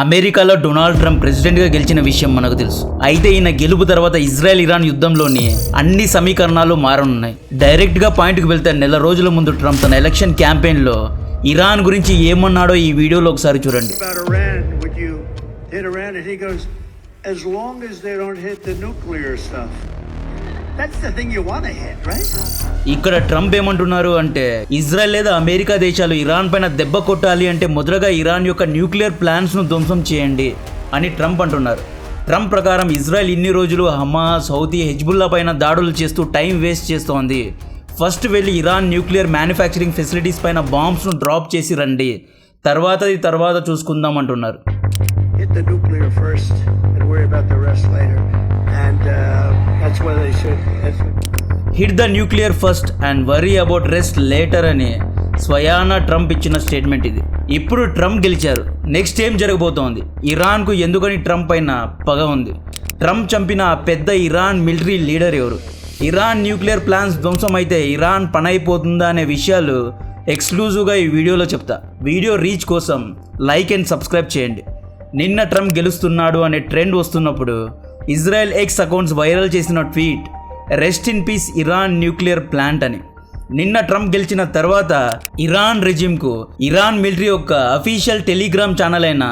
అమెరికాలో Donald Trump ప్రెసిడెంట్గా గెలిచిన విషయం మనకు తెలుసు. అయితే ఈయన గెలుపు తర్వాత ఇజ్రాయెల్ ఇరాన్ యుద్ధంలోని అన్ని సమీకరణాలు మారనున్నాయి. డైరెక్ట్గా పాయింట్కి వెళ్తే నెల రోజుల ముందు ట్రంప్ తన ఎలక్షన్ క్యాంపెయిన్లో ఇరాన్ గురించి ఏమన్నాడో ఈ వీడియోలో ఒకసారి చూడండి. ఇక్కడ ట్రంప్ ఏమంటున్నారు అంటే ఇజ్రాయెల్ లేదా అమెరికా దేశాలు ఇరాన్ పైన దెబ్బ కొట్టాలి అంటే మొదటగా ఇరాన్ యొక్క న్యూక్లియర్ ప్లాన్స్ను ధ్వంసం చేయండి అని ట్రంప్ అంటున్నారు. ట్రంప్ ప్రకారం ఇజ్రాయెల్ ఇన్ని రోజులు హమాస్, హౌతీ, హెజ్బుల్లా పైన దాడులు చేస్తూ టైం వేస్ట్ చేస్తోంది. ఫస్ట్ వెళ్ళి ఇరాన్ న్యూక్లియర్ మ్యానుఫ్యాక్చరింగ్ ఫెసిలిటీస్ పైన బాంబ్స్ను డ్రాప్ చేసి రండి, తర్వాత చూసుకుందాం అంటున్నారు. Hit the nuclear first and worry about rest later అని స్వయానా ట్రంప్ ఇచ్చిన స్టేట్మెంట్ ఇది. ఇప్పుడు ట్రంప్ గెలిచారు, నెక్స్ట్ ఏం జరగబోతోంది? ఇరాన్కు ఎందుకని ట్రంప్ పైన పగ ఉంది? ట్రంప్ చంపిన పెద్ద ఇరాన్ మిలిటరీ లీడర్ ఎవరు? ఇరాన్ న్యూక్లియర్ ప్లాన్స్ ధ్వంసం అయితే ఇరాన్ పనైపోతుందా అనే విషయాలు ఎక్స్క్లూజివ్గా ఈ వీడియోలో చెప్తా. వీడియో రీచ్ కోసం లైక్ అండ్ సబ్స్క్రైబ్ చేయండి. నిన్న ట్రంప్ గెలుస్తున్నాడు అనే ట్రెండ్ వస్తున్నప్పుడు ఇజ్రాయెల్ ఎక్స్ అకౌంట్స్ వైరల్ చేసిన tweet rest in peace Iran nuclear plant అని. నిన్న ట్రంప్ గెలిచిన తర్వాత ఇరాన్ రెజిమ్కు ఇరాన్ మిలిటరీ యొక్క అఫీషియల్ టెలిగ్రామ్ ఛానల్ అయిన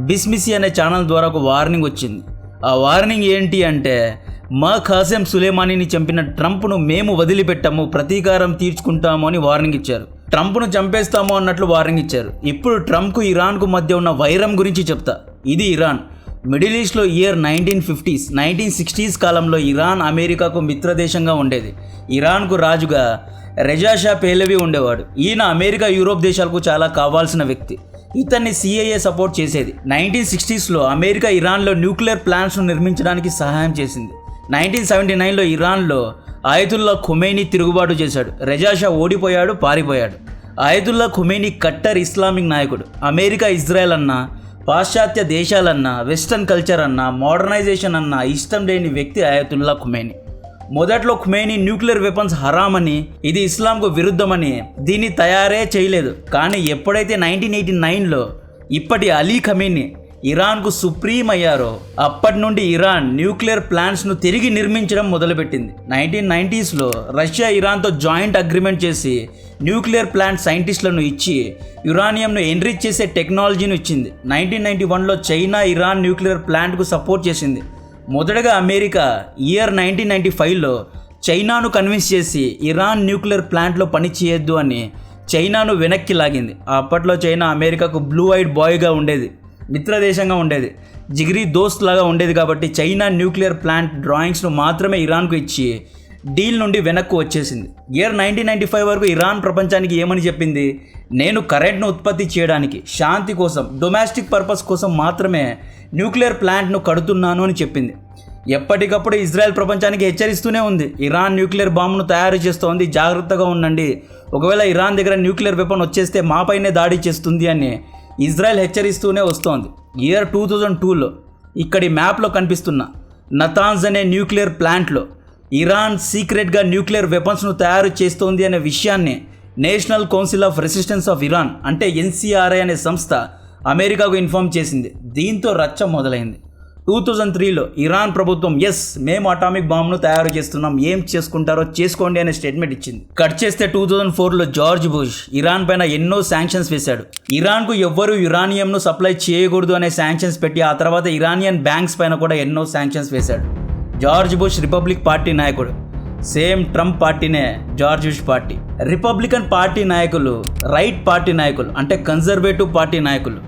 బిస్మిసి అనే ఛానల్ ద్వారా ఒక వార్నింగ్ వచ్చింది. ఆ వార్నింగ్ ఏంటి అంటే మా ఖాసెం సులేమానీని చంపిన ట్రంప్ను మేము వదిలిపెట్టాము, ప్రతీకారం తీర్చుకుంటాము అని వార్నింగ్ ఇచ్చారు. ట్రంప్ను చంపేస్తాము అన్నట్లు వార్నింగ్ ఇచ్చారు. ఇప్పుడు ట్రంప్కు ఇరాన్కు మధ్య ఉన్న వైరం గురించి చెప్తా. ఇది ఇరాన్. మిడిల్ ఈస్ట్లో ఇయర్ 1950s, 1960s కాలంలో ఇరాన్ అమెరికాకు మిత్రదేశంగా ఉండేది. ఇరాన్కు రాజుగా రెజా షా పేహ్లవీ ఉండేవాడు. ఈయన అమెరికా, యూరోప్ దేశాలకు చాలా కావాల్సిన వ్యక్తి. ఇతన్ని CIA సపోర్ట్ చేసేది. 1960sలో అమెరికా ఇరాన్లో న్యూక్లియర్ ప్లాంట్స్ను నిర్మించడానికి సహాయం చేసింది. 1979లో ఇరాన్లో ఆయతుల్లా ఖొమైనీ తిరుగుబాటు చేశాడు. రెజా షా ఓడిపోయాడు, పారిపోయాడు. ఆయతుల్లా ఖొమైనీ కట్టర్ ఇస్లామిక్ నాయకుడు. అమెరికా, ఇజ్రాయెల్ అన్నా, పాశ్చాత్య దేశాలన్నా, వెస్టర్న్ కల్చర్ అన్నా, మోడర్నైజేషన్ అన్నా ఇష్టం లేని వ్యక్తి ఆయతుల్లా ఖొమైనీ. మొదట్లో ఖొమైనీ న్యూక్లియర్ వెపన్స్ హరామ్ అని, ఇది ఇస్లాంకు విరుద్ధమని దీన్ని తయారే చేయలేదు. కానీ ఎప్పుడైతే 1989లో ఇప్పటి అలీ ఖమేనీ ఇరాన్కు సుప్రీం అయ్యారో అప్పటి నుండి ఇరాన్ న్యూక్లియర్ ప్లాంట్స్ను తిరిగి నిర్మించడం మొదలుపెట్టింది. 1990sలో రష్యా ఇరాన్తో జాయింట్ అగ్రిమెంట్ చేసి న్యూక్లియర్ ప్లాంట్ సైంటిస్టులను ఇచ్చి యురానియంను ఎన్రిచ్ చేసే టెక్నాలజీని ఇచ్చింది. 1991లో చైనా ఇరాన్ న్యూక్లియర్ ప్లాంట్కు సపోర్ట్ చేసింది. మొదటగా అమెరికా ఇయర్ 1995లో చైనాను కన్విన్స్ చేసి ఇరాన్ న్యూక్లియర్ ప్లాంట్లో పని చేయొద్దు అని చైనాను వెనక్కి లాగింది. అప్పట్లో చైనా అమెరికాకు బ్లూ ఐడ్ బాయ్గా ఉండేది, మిత్రదేశంగా ఉండేది, జిగిరి దోస్త్ లాగా ఉండేది. కాబట్టి చైనా న్యూక్లియర్ ప్లాంట్ డ్రాయింగ్స్ను మాత్రమే ఇరాన్కు ఇచ్చి డీల్ నుండి వెనక్కు వచ్చేసింది. ఇయర్ 1995 వరకు ఇరాన్ ప్రపంచానికి ఏమని చెప్పింది? నేను కరెంట్ను ఉత్పత్తి చేయడానికి, శాంతి కోసం, డొమెస్టిక్ పర్పస్ కోసం మాత్రమే న్యూక్లియర్ ప్లాంట్ను కడుతున్నాను అని చెప్పింది. ఎప్పటికప్పుడు ఇజ్రాయెల్ ప్రపంచానికి హెచ్చరిస్తూనే ఉంది, ఇరాన్ న్యూక్లియర్ బాంబును తయారు చేస్తోంది, జాగ్రత్తగా ఉండండి, ఒకవేళ ఇరాన్ దగ్గర న్యూక్లియర్ వెపన్ వచ్చేస్తే మాపైనే దాడి చేస్తుంది అని ఇజ్రాయెల్ హెచ్చరిస్తూనే వస్తోంది. ఇయర్ 2002లో ఇక్కడి మ్యాప్లో కనిపిస్తున్న నతాన్స్ అనే న్యూక్లియర్ ప్లాంట్లో ఇరాన్ సీక్రెట్గా న్యూక్లియర్ వెపన్స్ను తయారు చేస్తోంది అనే విషయాన్ని national council of resistance of Iran అంటే NCRI అనే సంస్థ అమెరికాకు ఇన్ఫార్మ్ చేసింది. దీంతో రచ్చ మొదలైంది. 2003లో ఇరాన్ ప్రభుత్వం మేము అటామిక్ బాంబ్ను తయారు చేస్తున్నాం, ఏం చేసుకుంటారో చేసుకోండి అనే స్టేట్మెంట్ ఇచ్చింది. కట్ చేస్తే 2004లో జార్జ్ బుష్ ఇరాన్ పైన ఎన్నో శాంక్షన్స్ వేశాడు. ఇరాన్కు ఎవ్వరూ యురానియంను సప్లై చేయకూడదు అనే శాంక్షన్స్ పెట్టి ఆ తర్వాత ఇరానియన్ బ్యాంక్స్ పైన కూడా ఎన్నో శాంక్షన్స్ వేశాడు. జార్జ్ బుష్ రిపబ్లిక్ పార్టీ నాయకుడు, సేమ్ ట్రంప్ పార్టీనే George bush party. Republican party నాయకులు రైట్ పార్టీ నాయకులు అంటే కన్జర్వేటివ్ పార్టీ నాయకులు.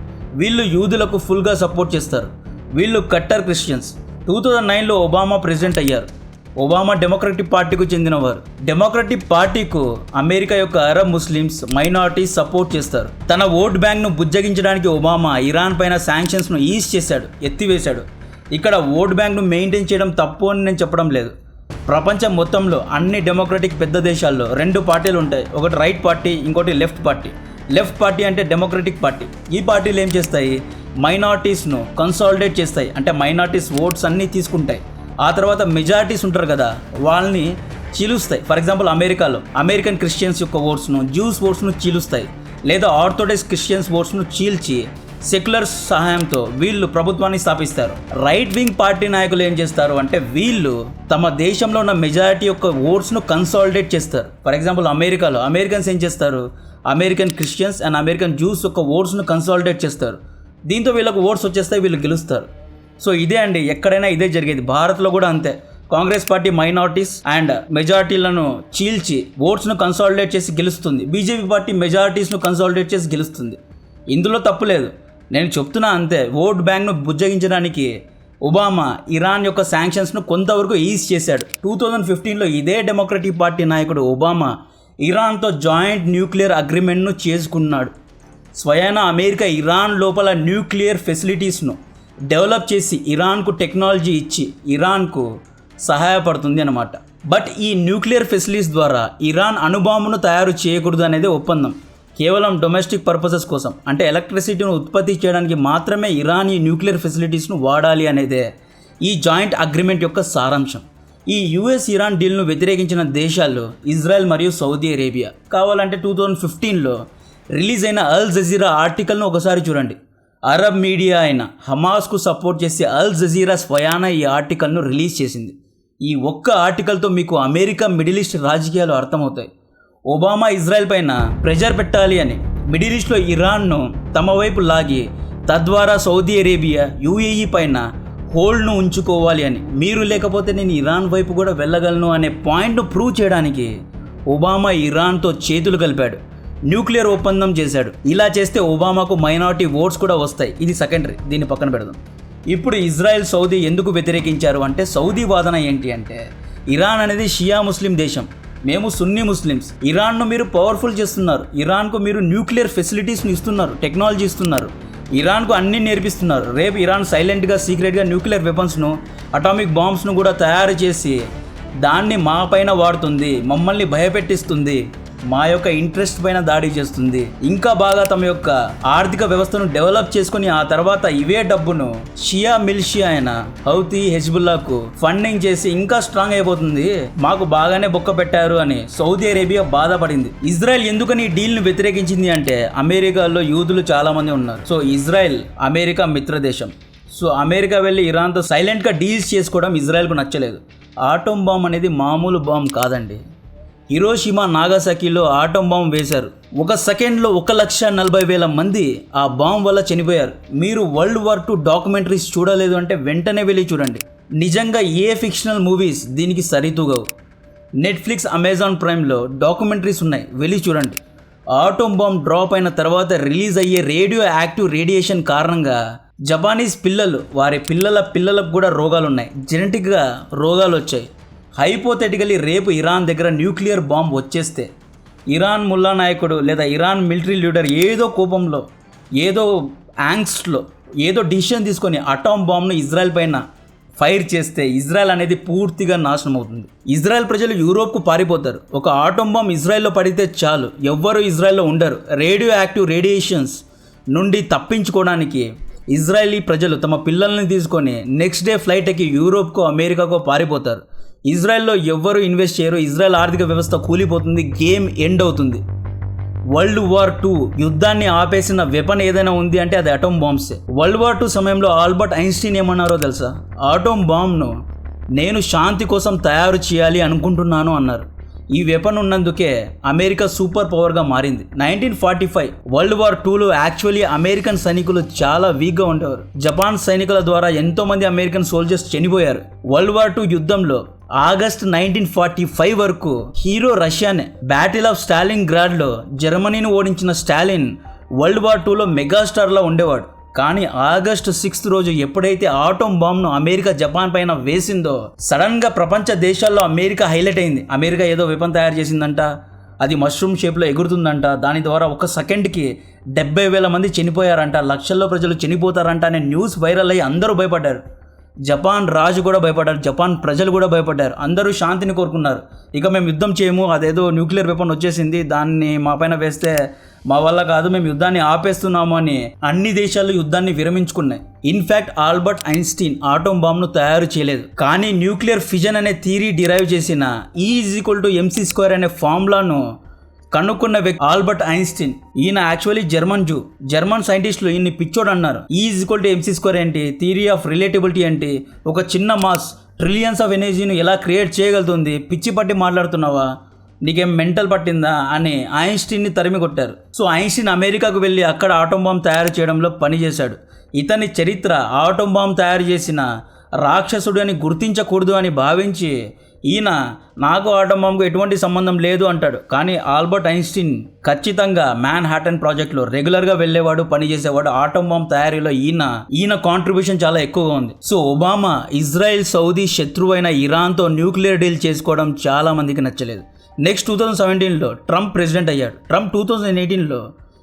వీళ్ళు యూదులకు ఫుల్గా సపోర్ట్ చేస్తారు. వీళ్ళు కట్టర్ క్రిస్టియన్స్. 2009లో ఒబామా ప్రెసిడెంట్ అయ్యారు. ఒబామా డెమోక్రటిక్ పార్టీకు చెందినవారు. డెమోక్రటిక్ పార్టీకు అమెరికా యొక్క అరబ్ ముస్లిమ్స్, మైనారిటీస్ సపోర్ట్ చేస్తారు. తన ఓట్ బ్యాంక్ను బుజ్జగించడానికి ఒబామా ఇరాన్ పైన శాంక్షన్స్ను ఈజ్ చేశాడు, ఎత్తివేశాడు. ఇక్కడ ఓట్ బ్యాంక్ను మెయింటైన్ చేయడం తప్పు అని నేను చెప్పడం లేదు. ప్రపంచం మొత్తంలో అన్ని డెమోక్రటిక్ పెద్ద దేశాల్లో 2 పార్టీలు ఉంటాయి, ఒకటి రైట్ పార్టీ, ఇంకోటి లెఫ్ట్ పార్టీ. లెఫ్ట్ పార్టీ అంటే డెమోక్రటిక్ పార్టీ. ఈ పార్టీలు ఏం చేస్తాయి? మైనారిటీస్ను కన్సాలిడేట్ చేస్తాయి, అంటే మైనారిటీస్ ఓట్స్ అన్నీ తీసుకుంటాయి. ఆ తర్వాత మెజారిటీస్ ఉంటారు కదా, వాళ్ళని చీలుస్తాయి. ఫర్ ఎగ్జాంపుల్ అమెరికాలో అమెరికన్ క్రిస్టియన్స్ యొక్క ఓట్స్ను, జ్యూస్ ఓట్స్ను చీలుస్తాయి, లేదా ఆర్థోడాక్స్ క్రిస్టియన్స్ ఓట్స్ను చీల్చి సెక్యులర్ సహాయంతో వీళ్ళు ప్రభుత్వాన్ని స్థాపిస్తారు. రైట్ వింగ్ పార్టీ నాయకులు ఏం చేస్తారు అంటే వీళ్ళు తమ దేశంలో ఉన్న మెజారిటీ యొక్క ఓట్స్ను కన్సాలిడేట్ చేస్తారు. ఫర్ ఎగ్జాంపుల్ అమెరికాలో అమెరికన్స్ ఏం చేస్తారు, American Christians and American juice యొక్క ఓట్స్ను కన్సాలిడేట్ చేస్తారు. దీంతో వీళ్ళకు ఓట్స్ వచ్చేస్తాయి, వీళ్ళు గెలుస్తారు. సో ఇదే అండి, ఎక్కడైనా ఇదే జరిగేది. భారత్లో కూడా అంతే. కాంగ్రెస్ పార్టీ మైనారిటీస్ అండ్ మెజారిటీలను చీల్చి ఓట్స్ను కన్సాలిడేట్ చేసి గెలుస్తుంది. బీజేపీ పార్టీ మెజారిటీస్ను కన్సాలిడేట్ చేసి గెలుస్తుంది. ఇందులో తప్పు లేదు, నేను చెప్తున్నా అంతే. ఓట్ బ్యాంక్ను బుజ్జగించడానికి ఒబామా ఇరాన్ యొక్క శాంక్షన్స్ను కొంతవరకు ఈజ్ చేశాడు. 2015లో ఇదే డెమోక్రటిక్ పార్టీ నాయకుడు ఒబామా ఇరాన్తో జాయింట్ న్యూక్లియర్ అగ్రిమెంట్ను చేసుకున్నాడు. స్వయాన అమెరికా ఇరాన్ లోపల న్యూక్లియర్ ఫెసిలిటీస్ను డెవలప్ చేసి ఇరాన్కు టెక్నాలజీ ఇచ్చి ఇరాన్కు సహాయపడుతుంది అన్నమాట. బట్ ఈ న్యూక్లియర్ ఫెసిలిటీస్ ద్వారా ఇరాన్ అణుబాంబును తయారు చేయకూడదు అనేది ఒప్పందం. కేవలం డొమెస్టిక్ పర్పసెస్ కోసం, అంటే ఎలక్ట్రిసిటీని ఉత్పత్తి చేయడానికి మాత్రమే ఇరాన్ ఈ న్యూక్లియర్ ఫెసిలిటీస్ను వాడాలి అనేదే ఈ జాయింట్ అగ్రిమెంట్ యొక్క సారాంశం. ఈ యుఎస్ ఇరాన్ డీల్ను వ్యతిరేకించిన దేశాలు ఇజ్రాయెల్ మరియు సౌదీ అరేబియా. కావాలంటే 2015లో రిలీజ్ అయిన అల్ జజీరా ఆర్టికల్ను ఒకసారి చూడండి. అరబ్ మీడియా అయిన హమాస్కు సపోర్ట్ చేసే అల్ జజీరా స్వయాన ఈ ఆర్టికల్ను రిలీజ్ చేసింది. ఈ ఒక్క ఆర్టికల్తో మీకు అమెరికా మిడిల్ ఈస్ట్ రాజకీయాలు అర్థమవుతాయి. ఒబామా ఇజ్రాయెల్ పైన ప్రెజర్ పెట్టాలి అని మిడిల్ ఈస్ట్లో ఇరాన్ను తమ వైపు లాగి తద్వారా సౌదీ అరేబియా యూఏఈ పైన హోల్డ్ను ఉంచుకోవాలి అని. మీరు లేకపోతే నేను ఇరాన్ వైపు కూడా వెళ్ళగలను అనే పాయింట్ను ప్రూవ్ చేయడానికి ఒబామా ఇరాన్తో చేతులు కలిపాడు, న్యూక్లియర్ ఒప్పందం చేశాడు. ఇలా చేస్తే ఒబామాకు మైనారిటీ ఓట్స్ కూడా వస్తాయి. ఇది సెకండరీ, దీన్ని పక్కన పెడదాం. ఇప్పుడు ఇజ్రాయెల్ సౌదీ ఎందుకు వ్యతిరేకించారు అంటే సౌదీ వాదన ఏంటి అంటే ఇరాన్ అనేది షియా ముస్లిం దేశం, మేము సున్నీ ముస్లిమ్స్. ఇరాన్ను మీరు పవర్ఫుల్ చేస్తున్నారు, ఇరాన్కు మీరు న్యూక్లియర్ ఫెసిలిటీస్ని ఇస్తున్నారు, టెక్నాలజీ ఇస్తున్నారు, ఇరాన్కు అన్నీ నేర్పిస్తున్నారు. రేపు ఇరాన్ సైలెంట్గా సీక్రెట్గా న్యూక్లియర్ వెపన్స్ను అటామిక్ బాంబ్స్ను కూడా తయారు చేసి దాన్ని మా పైన వాడుతుంది, మమ్మల్ని భయపెట్టిస్తుంది, మా యొక్క ఇంట్రెస్ట్ పైన దాడి చేస్తుంది. ఇంకా బాగా తమ యొక్క ఆర్థిక వ్యవస్థను డెవలప్ చేసుకుని ఆ తర్వాత ఇవే డబ్బును షియా మిలిషియా అయిన హౌతీ హెజ్బుల్లాకు ఫండింగ్ చేసి ఇంకా స్ట్రాంగ్ అయిపోతుంది, మాకు బాగానే బొక్క పెట్టారు అని సౌదీ అరేబియా బాధపడింది. ఇజ్రాయెల్ ఎందుకని ఈ డీల్ను వ్యతిరేకించింది అంటే అమెరికాలో యూదులు చాలా మంది ఉన్నారు. సో ఇజ్రాయెల్ అమెరికా మిత్ర దేశం. సో అమెరికా వెళ్ళి ఇరాన్తో సైలెంట్గా డీల్స్ చేసుకోవడం ఇజ్రాయెల్కు నచ్చలేదు. ఆటం బాంబ్ అనేది మామూలు బాంబ్ కాదండి. హిరోషిమా నాగాసాకిలో ఆటం బాంబ్ వేశారు. ఒక సెకండ్లో 1,40,000 మంది ఆ బాంబ్ వల్ల చనిపోయారు. మీరు వరల్డ్ వార్ II డాక్యుమెంటరీస్ చూడలేదు అంటే వెంటనే వెళ్ళి చూడండి. నిజంగా ఏ ఫిక్షనల్ మూవీస్ దీనికి సరితూగవు. నెట్ఫ్లిక్స్, అమెజాన్ ప్రైమ్లో డాక్యుమెంటరీస్ ఉన్నాయి, వెళ్ళి చూడండి. ఆటం బాంబ్ డ్రాప్ అయిన తర్వాత రిలీజ్ అయ్యే రేడియో యాక్టివ్ రేడియేషన్ కారణంగా జపానీస్ పిల్లలు, వారి పిల్లలకు కూడా రోగాలు ఉన్నాయి, జెనెటిక్గా రోగాలు వచ్చాయి. హైపోథెటికలీ రేపు ఇరాన్ దగ్గర న్యూక్లియర్ బాంబ్ వచ్చేస్తే ఇరాన్ ముల్లా నాయకుడు లేదా ఇరాన్ మిలిటరీ లీడర్ ఏదో కోపంలో, ఏదో యాంగ్స్ట్లో, ఏదో డిసిషన్ తీసుకొని అటామ్ బాంబ్ను ఇజ్రాయెల్ పైన ఫైర్ చేస్తే ఇజ్రాయెల్ అనేది పూర్తిగా నాశనం అవుతుంది. ఇజ్రాయెల్ ప్రజలు యూరోప్కు పారిపోతారు. ఒక ఆటం బాంబ్ ఇజ్రాయెల్లో పడితే చాలు, ఎవ్వరూ ఇజ్రాయెల్లో ఉండరు. రేడియో యాక్టివ్ రేడియేషన్స్ నుండి తప్పించుకోవడానికి ఇజ్రాయలీ ప్రజలు తమ పిల్లల్ని తీసుకొని నెక్స్ట్ డే ఫ్లైట్ ఎక్కి యూరోప్కో అమెరికాకో పారిపోతారు. ఇజ్రాయెల్లో ఎవ్వరూ ఇన్వెస్ట్ చేయరు, ఇజ్రాయెల్ ఆర్థిక వ్యవస్థ కూలిపోతుంది, గేమ్ ఎండ్ అవుతుంది. వరల్డ్ వార్ II యుద్ధాన్ని ఆపేసిన వెపన్ ఏదైనా ఉంది అంటే అది అటోమ్ బాంబ్సే. వరల్డ్ వార్ II సమయంలో ఆల్బర్ట్ ఐన్స్టీన్ ఏమన్నారో తెలుసా? ఆటోమ్ బాంబ్ను నేను శాంతి కోసం తయారు చేయాలి అనుకుంటున్నాను అన్నారు. ఈ వెపన్ ఉన్నందుకే అమెరికా సూపర్ పవర్గా మారింది. 1945 వరల్డ్ వార్ IIలో యాక్చువల్లీ అమెరికన్ సైనికులు చాలా వీక్గా ఉండేవారు. జపాన్ సైనికుల ద్వారా ఎంతోమంది అమెరికన్ సోల్జర్స్ చనిపోయారు. వరల్డ్ వార్ II యుద్ధంలో ఆగస్ట్ 1945 వరకు హీరో రష్యానే. బ్యాటిల్ ఆఫ్ స్టాలిన్ గ్రాడ్లో జర్మనీని ఓడించిన స్టాలిన్ వరల్డ్ వార్ IIలో మెగాస్టార్లా ఉండేవాడు. కానీ ఆగస్టు 6 రోజు ఎప్పుడైతే ఆటోమ్ బాంబ్ను అమెరికా జపాన్ పైన వేసిందో సడన్గా ప్రపంచ దేశాల్లో అమెరికా హైలైట్ అయింది. అమెరికా ఏదో వెపన్ తయారు చేసిందంట, అది మష్రూమ్ షేప్లో ఎగురుతుందంట, దాని ద్వారా ఒక సెకండ్కి 70,000 మంది చనిపోయారంట, లక్షల్లో ప్రజలు చనిపోతారంట అనే న్యూస్ వైరల్ అయ్యి అందరూ భయపడ్డారు. జపాన్ రాజు కూడా భయపడ్డారు, జపాన్ ప్రజలు కూడా భయపడ్డారు. అందరూ శాంతిని కోరుకున్నారు. ఇక మేము యుద్ధం చేయము, అదేదో న్యూక్లియర్ వెపన్ వచ్చేసింది, దాన్ని మా పైన వేస్తే మా వల్ల కాదు, మేము యుద్ధాన్ని ఆపేస్తున్నాము అని అన్ని దేశాలు యుద్ధాన్ని విరమించుకున్నాయి. ఇన్ఫ్యాక్ట్ ఆల్బర్ట్ ఐన్స్టీన్ ఆటోమ్ బాంబ్ను తయారు చేయలేదు, కానీ న్యూక్లియర్ ఫిజన్ అనే థియరీ డిరైవ్ చేసిన E = mc² అనే ఫార్ములాను కనుక్కున్న వ్యక్తి ఆల్బర్ట్ ఐన్స్టీన్. ఈయన యాక్చువల్లీ జర్మన్ సైంటిస్టులు ఈయన్ని పిచ్చోడు అన్నారు. E=mc² ఏంటి, థియరీ ఆఫ్ రిలేటిబిలిటీ ఏంటి, ఒక చిన్న మాస్ ట్రిలియన్స్ ఆఫ్ ఎనర్జీని ఎలా క్రియేట్ చేయగలుగుతుంది, పిచ్చి పట్టి మాట్లాడుతున్నావా, నీకేం మెంటల్ పట్టిందా అని ఐన్స్టీన్ని తరిమి కొట్టారు. సో ఐన్స్టీన్ అమెరికాకు వెళ్ళి అక్కడ ఆటం బాంబ్ తయారు చేయడంలో పనిచేశాడు. ఇతని చరిత్ర ఆటం బాంబ్ తయారు చేసిన రాక్షసుడు అని గుర్తించకూడదు అని భావించి ఈయన నాకు ఆటం బాంబ్కు ఎటువంటి సంబంధం లేదు అంటాడు. కానీ ఆల్బర్ట్ ఐన్స్టీన్ ఖచ్చితంగా మ్యాన్ హాటన్ ప్రాజెక్ట్లో రెగ్యులర్గా వెళ్ళేవాడు, పనిచేసేవాడు. ఆటం బాంబ్ తయారీలో ఈయన కాంట్రిబ్యూషన్ చాలా ఎక్కువగా ఉంది. సో ఒబామా ఇజ్రాయెల్ సౌదీ శత్రువైన ఇరాన్తో న్యూక్లియర్ డీల్ చేసుకోవడం చాలా మందికి నచ్చలేదు. నెక్స్ట్ 2017లో ట్రంప్ ప్రెసిడెంట్ అయ్యాడు. ట్రంప్ 2018లో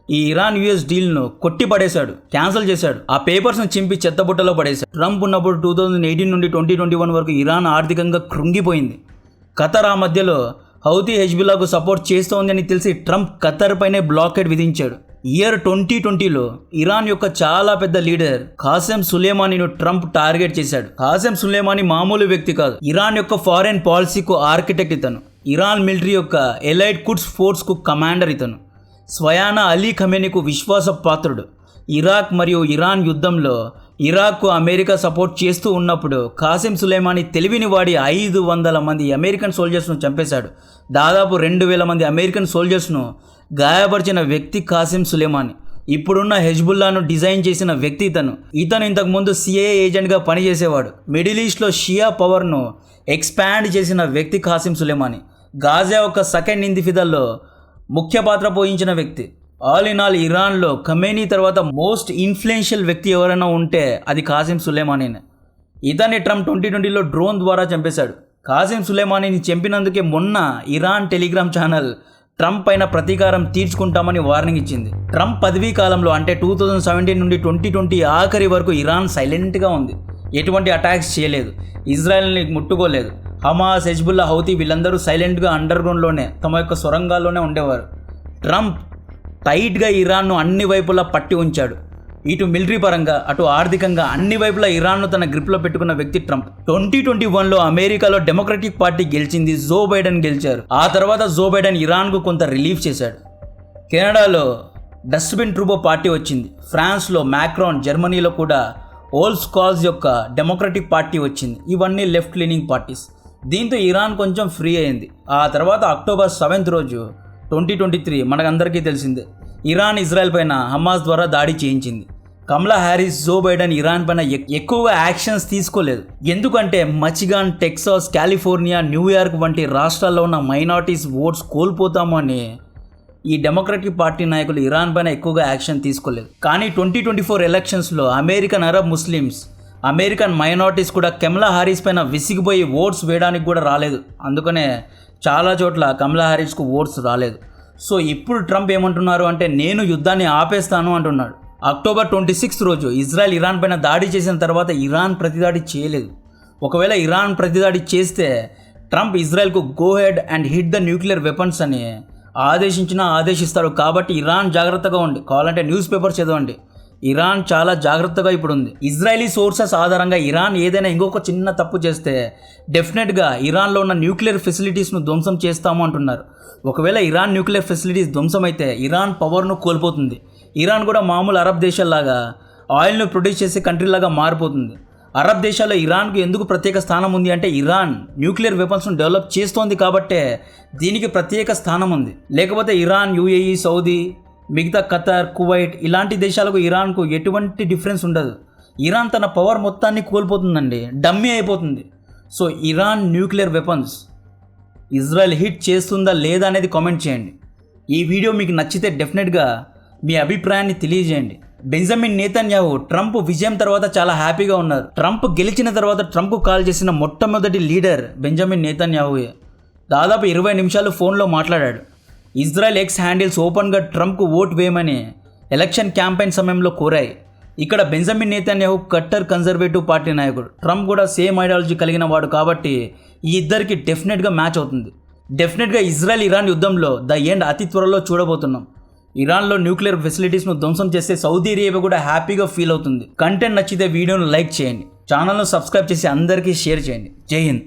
ఈ ఇరాన్ యుఎస్ డీల్ను కొట్టి పడేశాడు, క్యాన్సిల్ చేశాడు. ఆ పేపర్స్ను చింపి చెత్తబుట్టలో పడేశాడు. ట్రంప్ ఉన్నప్పుడు 2018 నుండి 2021 వరకు ఇరాన్ ఆర్థికంగా కృంగిపోయింది. ఖతర్ ఆ మధ్యలో హౌతీ హెజ్బుల్లాకు సపోర్ట్ చేస్తోంది అని తెలిసి ట్రంప్ ఖతర్ పైనే బ్లాకేడ్ విధించాడు. ఇయర్ 2020లో ఇరాన్ యొక్క చాలా పెద్ద లీడర్ ఖాసెం సులేమానీను ట్రంప్ టార్గెట్ చేశాడు. ఖాసెం సులేమానీ మామూలు వ్యక్తి కాదు. ఇరాన్ యొక్క ఫారెన్ పాలసీకు ఆర్కిటెక్ట్ ఇతను. ఇరాన్ మిలిటరీ యొక్క ఎలైట్ కుడ్స్ ఫోర్స్కు కమాండర్ ఇతను. స్వయానా అలీ ఖమేనీకు విశ్వాస పాత్రుడు. ఇరాక్ మరియు ఇరాన్ యుద్ధంలో ఇరాక్కు అమెరికా సపోర్ట్ చేస్తూ ఉన్నప్పుడు ఖాసిం సులేమానీ తెలివిని వాడి 500 మంది అమెరికన్ సోల్జర్స్ను చంపేశాడు. దాదాపు 2000 మంది అమెరికన్ సోల్జర్స్ను గాయపరిచిన వ్యక్తి ఖాసిం సులేమానీ. ఇప్పుడున్న హెజ్బుల్లాను డిజైన్ చేసిన వ్యక్తి ఇతను ఇంతకుముందు సిఐఏ ఏజెంట్గా పనిచేసేవాడు. మిడిల్ ఈస్ట్లో షియా పవర్ను ఎక్స్పాండ్ చేసిన వ్యక్తి ఖాసిం సులేమానీ. గాజా యొక్క సెకండ్ ఇంతిఫాదాలో ముఖ్య పాత్ర పోషించిన వ్యక్తి. ఆల్ ఇన్ ఆల్ ఇరాన్లో ఖమేనీ తర్వాత మోస్ట్ ఇన్ఫ్లుయెన్షియల్ వ్యక్తి ఎవరైనా ఉంటే అది ఖాసిం సులేమానీనే. ఇతన్ని ట్రంప్ 2020లో డ్రోన్ ద్వారా చంపేశాడు. ఖాసిం సులేమానీని చంపినందుకే మొన్న ఇరాన్ టెలిగ్రామ్ ఛానల్ ట్రంప్ పైన ప్రతీకారం తీర్చుకుంటామని వార్నింగ్ ఇచ్చింది. ట్రంప్ పదవీ కాలంలో అంటే 2017 నుండి 2020 ఆఖరి వరకు ఇరాన్ సైలెంట్గా ఉంది. ఎటువంటి అటాక్స్ చేయలేదు, ఇజ్రాయెల్ని ముట్టుకోలేదు. హమాస్, హెజ్బుల్లా, హౌతీ వీళ్ళందరూ సైలెంట్గా అండర్గ్రౌండ్లోనే తమ యొక్క సొరంగాల్లోనే ఉండేవారు. ట్రంప్ టైట్గా ఇరాన్ను అన్ని వైపులా పట్టి ఉంచాడు. ఇటు మిలిటరీ పరంగా అటు ఆర్థికంగా అన్ని వైపులా ఇరాన్ను తన గ్రిప్లో పెట్టుకున్న వ్యక్తి ట్రంప్. 2021లో అమెరికాలో డెమోక్రటిక్ పార్టీ గెలిచింది, జో బైడెన్ గెలిచారు. ఆ తర్వాత జో బైడెన్ ఇరాన్కు కొంత రిలీఫ్ చేశాడు. కెనడాలో డస్ట్బిన్ ట్రూబో పార్టీ వచ్చింది. ఫ్రాన్స్లో మ్యాక్రాన్, జర్మనీలో కూడా ఓల్స్ కాజ్ యొక్క డెమోక్రటిక్ పార్టీ వచ్చింది. ఇవన్నీ లెఫ్ట్ లీనింగ్ పార్టీస్. దీంతో ఇరాన్ కొంచెం ఫ్రీ అయింది. ఆ తర్వాత అక్టోబర్ 7 రోజు 2023 మనకందరికీ తెలిసిందే, ఇరాన్ ఇజ్రాయెల్ పైన హమాస్ ద్వారా దాడి చేయించింది. కమలా హ్యారిస్, జో బైడెన్ ఇరాన్ పైన ఎక్కువగా యాక్షన్స్ తీసుకోలేదు. ఎందుకంటే మిచిగాన్, టెక్సాస్, కాలిఫోర్నియా, న్యూయార్క్ వంటి రాష్ట్రాల్లో ఉన్న మైనారిటీస్ ఓట్స్ కోల్పోతాము అని ఈ డెమోక్రటిక్ పార్టీ నాయకులు ఇరాన్ పైన ఎక్కువగా యాక్షన్ తీసుకోలేదు. కానీ 2024 ఎలక్షన్స్లో American Arab Muslims, American minorities కూడా కమలా హారిస్ పైన విసిగిపోయి ఓట్స్ వేయడానికి కూడా రాలేదు. అందుకనే చాలా చోట్ల కమలా హారిస్కు ఓట్స్ రాలేదు. సో ఇప్పుడు ట్రంప్ ఏమంటున్నారు అంటే నేను యుద్ధాన్ని ఆపేస్తాను అంటున్నాడు. అక్టోబర్ 26 రోజు ఇజ్రాయెల్ ఇరాన్ పైన దాడి చేసిన తర్వాత ఇరాన్ ప్రతిదాడి చేయలేదు. ఒకవేళ ఇరాన్ ప్రతిదాడి చేస్తే ట్రంప్ ఇజ్రాయెల్కు go ahead and hit the nuclear weapons అని ఆదేశిస్తారు. కాబట్టి ఇరాన్ జాగ్రత్తగా ఉండి, కావాలంటే న్యూస్ పేపర్ చదవండి. ఇరాన్ చాలా జాగ్రత్తగా ఇప్పుడు ఉంది. ఇజ్రాయలీ సోర్సెస్ ఆధారంగా ఇరాన్ ఏదైనా ఇంకొక చిన్న తప్పు చేస్తే డెఫినెట్గా ఇరాన్లో ఉన్న న్యూక్లియర్ ఫెసిలిటీస్ను ధ్వంసం చేస్తాము అంటున్నారు. ఒకవేళ ఇరాన్ న్యూక్లియర్ ఫెసిలిటీస్ ధ్వంసం అయితే ఇరాన్ పవర్ను కోల్పోతుంది. ఇరాన్ కూడా మామూలు అరబ్ దేశాల్లాగా ఆయిల్ను ప్రొడ్యూస్ చేసే కంట్రీలాగా మారిపోతుంది. అరబ్ దేశాల్లో ఇరాన్కు ఎందుకు ప్రత్యేక స్థానం ఉంది అంటే ఇరాన్ న్యూక్లియర్ వెపన్స్ను డెవలప్ చేస్తోంది కాబట్టే దీనికి ప్రత్యేక స్థానం ఉంది. లేకపోతే ఇరాన్, యుఏఈ, సౌదీ, మిగతా ఖతర్, కువైట్ ఇలాంటి దేశాలకు ఇరాన్కు ఎటువంటి డిఫరెన్స్ ఉండదు. ఇరాన్ తన పవర్ మొత్తాన్ని కోల్పోతుందండి, డమ్మీ అయిపోతుంది. So Iran nuclear weapons Israel hit చేస్తుందా లేదా అనేది కామెంట్ చేయండి. ఈ వీడియో మీకు నచ్చితే డెఫినెట్గా మీ అభిప్రాయాన్ని తెలియజేయండి. బెంజమిన్ నేతన్యాహు ట్రంప్ విజయం తర్వాత చాలా హ్యాపీగా ఉన్నారు. ట్రంప్ గెలిచిన తర్వాత ట్రంప్కు కాల్ చేసిన మొట్టమొదటి లీడర్ బెంజమిన్ నేతన్యాహుయే. దాదాపు 20 నిమిషాలు ఫోన్లో మాట్లాడాడు. ఇజ్రాయెల్ ఎక్స్ హ్యాండిల్స్ ఓపెన్గా ట్రంప్కు ఓట్ వేయమని ఎలక్షన్ క్యాంపెయిన్ సమయంలో కోరాయి. ఇక్కడ Benjamin Netanyahu cutter conservative party నాయకుడు, ట్రంప్ కూడా సేమ్ ఐడియాలజీ కలిగిన వాడు కాబట్టి ఈ ఇద్దరికి డెఫినెట్గా మ్యాచ్ అవుతుంది. డెఫినెట్గా ఇజ్రాయెల్ ఇరాన్ యుద్ధంలో ద ఎండ్ అతి త్వరలో చూడబోతున్నాం. ఇరాన్లో న్యూక్లియర్ ఫెసిలిటీస్ను ధ్వంసం చేస్తే సౌదీ అరేబియా కూడా హ్యాపీగా ఫీల్ అవుతుంది. కంటెంట్ నచ్చితే వీడియోను లైక్ చేయండి, ఛానల్ను సబ్స్క్రైబ్ చేసి అందరికీ షేర్ చేయండి. జై హింద్.